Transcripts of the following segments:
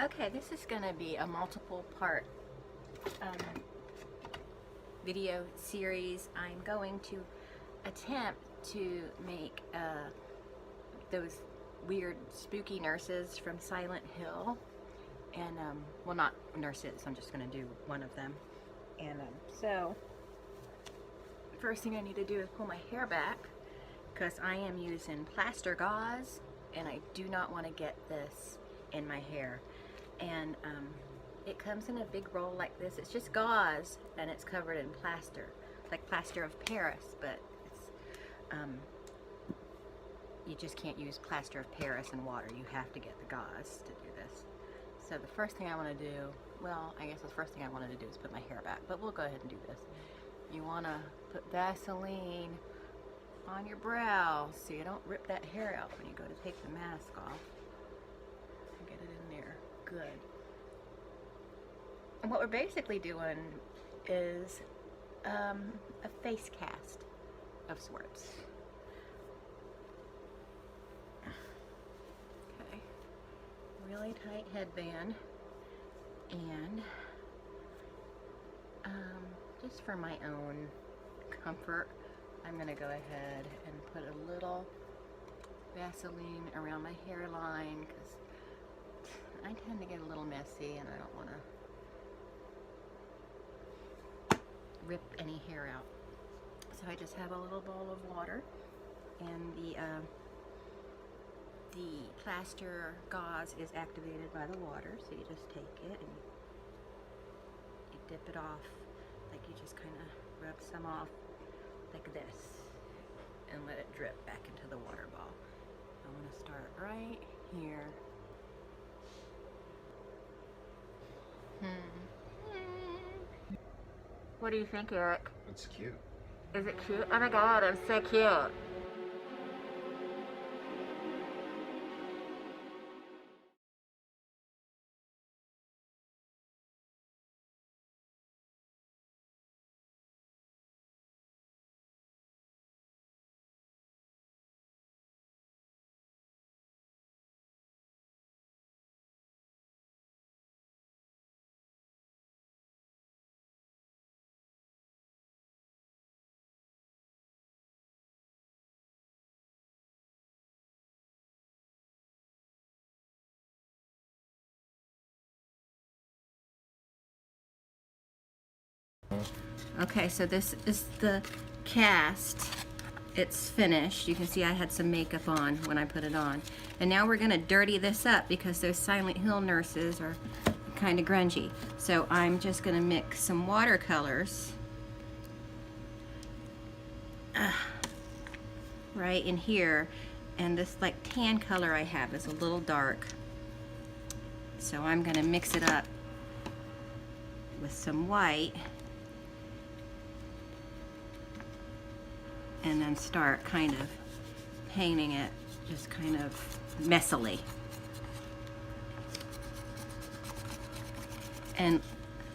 Okay, this is going to be a multiple part video series. I'm going to attempt to make those weird spooky nurses from Silent Hill, and well, not nurses, I'm just going to do one of them. And so first thing I need to do is pull my hair back, because I am using plaster gauze and I do not want to get this in my hair. And it comes in a big roll like this. It's just gauze and it's covered in plaster, like plaster of Paris, but it's you just can't use plaster of Paris and water. You have to get the gauze to do this. So the first thing I want to do, well, I guess the first thing I wanted to do is put my hair back, but we'll go ahead and do this. You want to put Vaseline on your brow so you don't rip that hair out when you go to take the mask off. Get it in there. Good. And what we're basically doing is a face cast of sorts. Okay. Really tight headband, and just for my own comfort, I'm going to go ahead and put a little Vaseline around my hairline, because I tend to get a little messy and I don't want to rip any hair out. So I just have a little bowl of water, and the plaster gauze is activated by the water, so you just take it and you dip it off, like you just kind of rub some off like this and let it drip back into the water ball. I want to start right here. What do you think, Eric? It's cute. Is it cute? Oh my god, I'm so cute. Okay, so this is the cast. It's finished. You can see I had some makeup on when I put it on. And now we're gonna dirty this up because those Silent Hill nurses are kind of grungy. So I'm just gonna mix some watercolors right in here. And this like tan color I have is a little dark. So I'm gonna mix it up with some white. And then start kind of painting it just kind of messily. And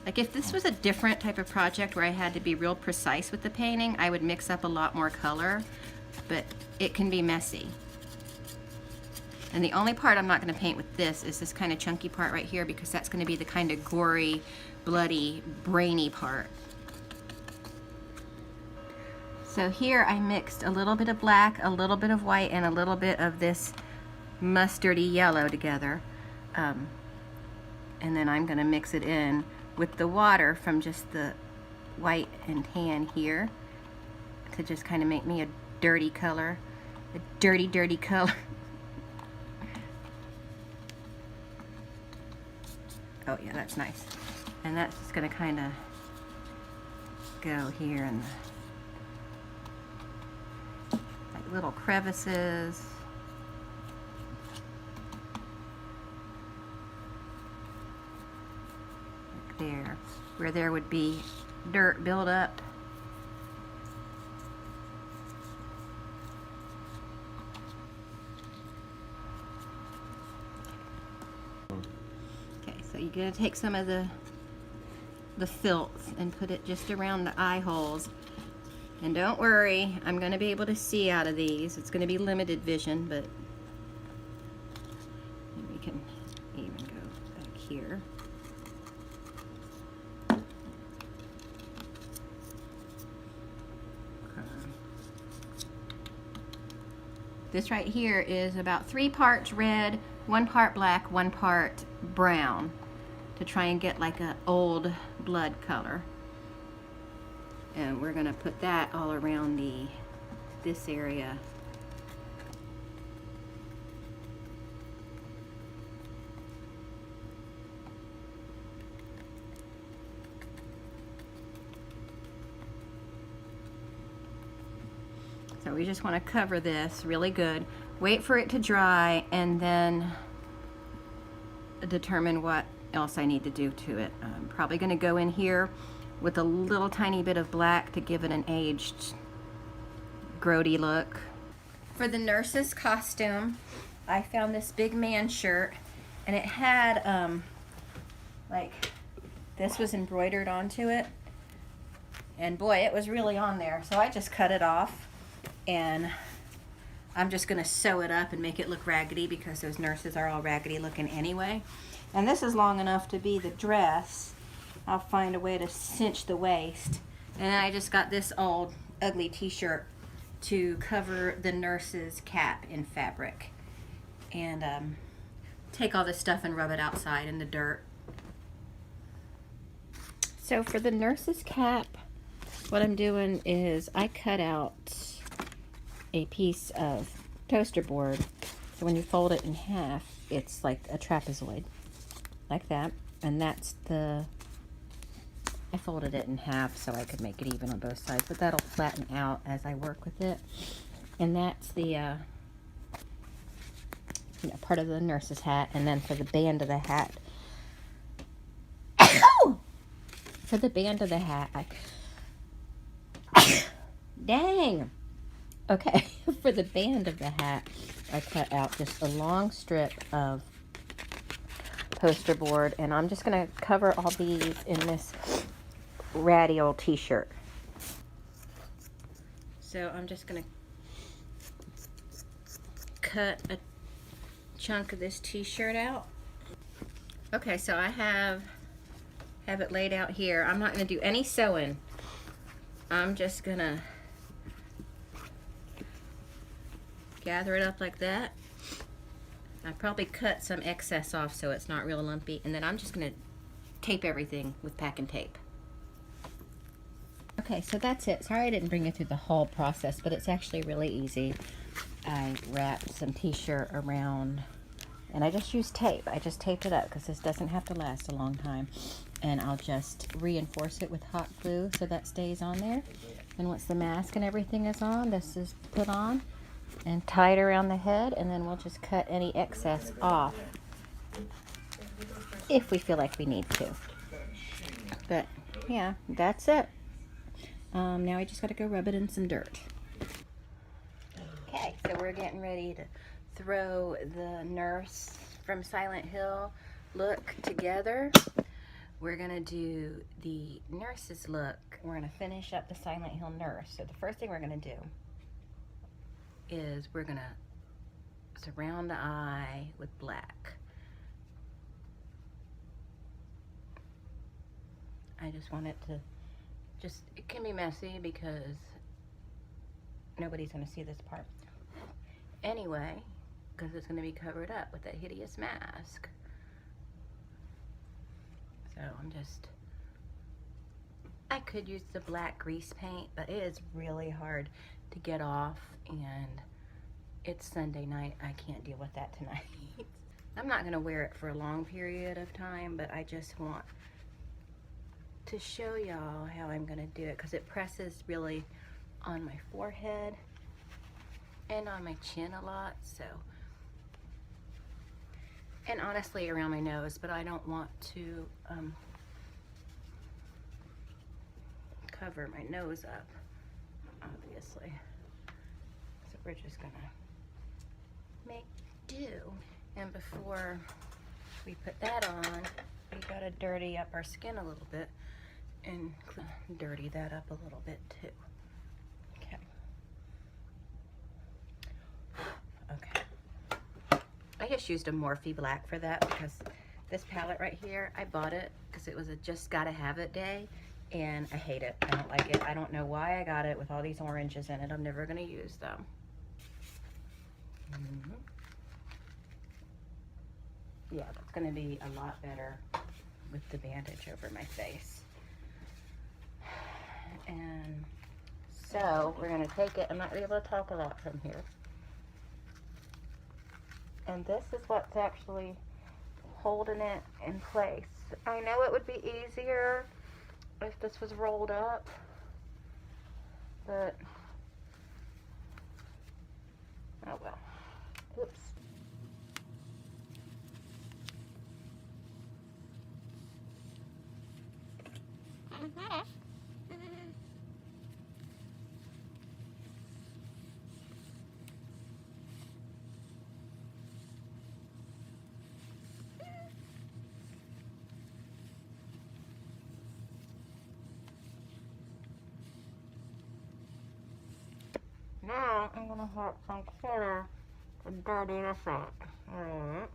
like if this was a different type of project where I had to be real precise with the painting, I would mix up a lot more color, but it can be messy. And the only part I'm not going to paint with this is this kind of chunky part right here, because that's going to be the kind of gory, bloody, brainy part. So here I mixed a little bit of black, a little bit of white, and a little bit of this mustardy yellow together. And then I'm going to mix it in with the water from just the white and tan here to just kind of make me a dirty color. A dirty, dirty color. Oh yeah, that's nice. And that's just going to kind of go here in the little crevices. Like there, where there would be dirt build up. Okay, so you're going to take some of the filth and put it just around the eye holes. And don't worry, I'm going to be able to see out of these. It's going to be limited vision, but we can even go back here. This right here is about 3 parts red, 1 part black, 1 part brown, to try and get like an old blood color. And we're gonna put that all around this area. So we just want to cover this really good, wait for it to dry, and then determine what else I need to do to it. I'm probably going to go in here with a little tiny bit of black to give it an aged, grody look. For the nurse's costume, I found this big man shirt, and it had, like, this was embroidered onto it. And boy, it was really on there. So I just cut it off. And I'm just going to sew it up and make it look raggedy because those nurses are all raggedy looking anyway. And this is long enough to be the dress. I'll find a way to cinch the waist. And then I just got this old ugly t-shirt to cover the nurse's cap in fabric. And take all this stuff and rub it outside in the dirt. So for the nurse's cap, what I'm doing is I cut out a piece of toaster board, so when you fold it in half, it's like a trapezoid, like that. And that's I folded it in half so I could make it even on both sides, but that'll flatten out as I work with it. And that's the part of the nurse's hat. And then for the band of the hat, for the band of the hat, dang. Okay, for the band of the hat, I cut out just a long strip of poster board, and I'm just going to cover all these in this ratty old t-shirt. So I'm just going to cut a chunk of this t-shirt out. Okay, so I have it laid out here. I'm not going to do any sewing. I'm just going to gather it up like that. I probably cut some excess off so it's not real lumpy, and then I'm just going to tape everything with packing tape. Okay, so that's it. Sorry I didn't bring you through the whole process, but it's actually really easy. I wrapped some t-shirt around, and I just used tape. I just taped it up because this doesn't have to last a long time. And I'll just reinforce it with hot glue so that stays on there. And once the mask and everything is on, this is put on and tied around the head, and then we'll just cut any excess off if we feel like we need to. But yeah, that's it. Now I just got to go rub it in some dirt. Okay, so we're getting ready to throw the nurse from Silent Hill look together. We're gonna do the nurse's look. We're gonna finish up the Silent Hill nurse. So the first thing we're gonna do is we're gonna surround the eye with black. I just want it to it can be messy because nobody's gonna see this part anyway, because it's gonna be covered up with that hideous mask. So I could use the black grease paint, but it is really hard to get off, and it's Sunday night. I can't deal with that tonight. I'm not gonna wear it for a long period of time, but I just want to show y'all how I'm gonna do it, because it presses really on my forehead and on my chin a lot, so. And honestly around my nose, but I don't want to cover my nose up, obviously. So we're just gonna make do. And before we put that on, we gotta dirty up our skin a little bit and dirty that up a little bit too. Okay. Okay. I just used a Morphe black for that because This palette right here, I bought it because it was a just gotta have it day, and I hate it. I don't like it. I don't know why I got it with all these oranges in it. I'm never gonna use them. Yeah, that's gonna be a lot better with the bandage over my face. And so we're gonna take it. I'm not gonna be able to talk a lot from here. And this is what's actually holding it in place. I know it would be easier if this was rolled up, but oh well. Oops. Now I'm gonna have some clear and dirty this out. Alright.